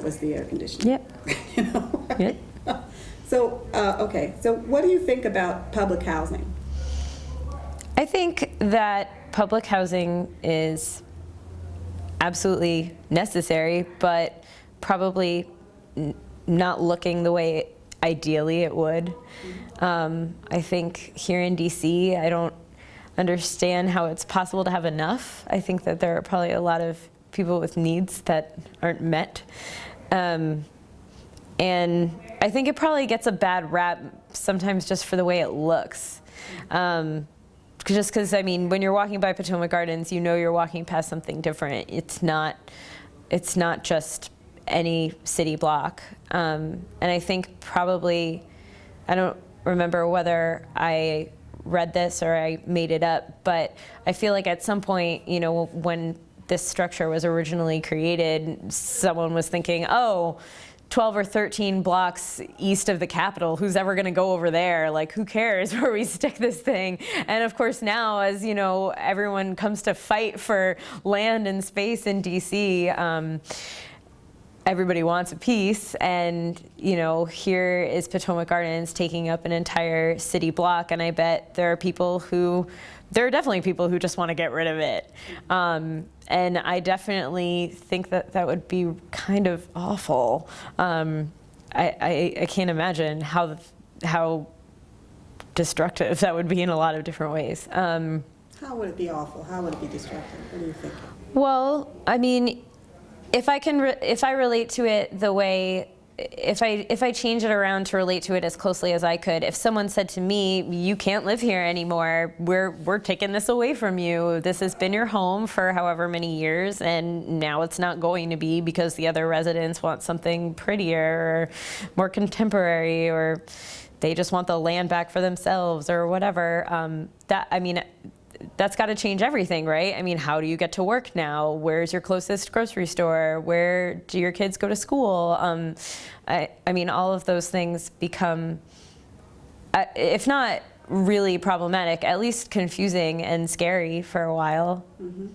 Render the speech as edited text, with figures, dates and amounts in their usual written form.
that was the air conditioning. Yep. You know, right? Yep. So, okay, so what do you think about public housing? I think that public housing is absolutely necessary, but probably not looking the way ideally it would. I think here in DC, I don't understand how it's possible to have enough. I think that there are probably a lot of people with needs that aren't met. And I think it probably gets a bad rap sometimes just for the way it looks. Just because, I mean, when you're walking by Potomac Gardens, you know you're walking past something different. It's not just any city block. And I think probably, I don't remember whether I read this or I made it up, but I feel like at some point, you know, when this structure was originally created, someone was thinking, oh, 12 or 13 blocks east of the Capitol, who's ever going to go over there? Like, who cares where we stick this thing? And of course now, as you know, everyone comes to fight for land and space in DC, everybody wants a piece, and you know, here is Potomac Gardens taking up an entire city block, and I bet there are definitely people who just want to get rid of it. And I definitely think that that would be kind of awful. I can't imagine how destructive that would be in a lot of different ways. How would it be awful? How would it be destructive? What do you think? Well, I mean, if I relate to it the way, if I change it around to relate to it as closely as I could, if someone said to me, you can't live here anymore, we're taking this away from you, this has been your home for however many years, and now it's not going to be because the other residents want something prettier or more contemporary, or they just want the land back for themselves or whatever, that's got to change everything, right? I mean, how do you get to work now? Where's your closest grocery store? Where do your kids go to school? I mean, all of those things become, if not really problematic, at least confusing and scary for a while. Mm-hmm.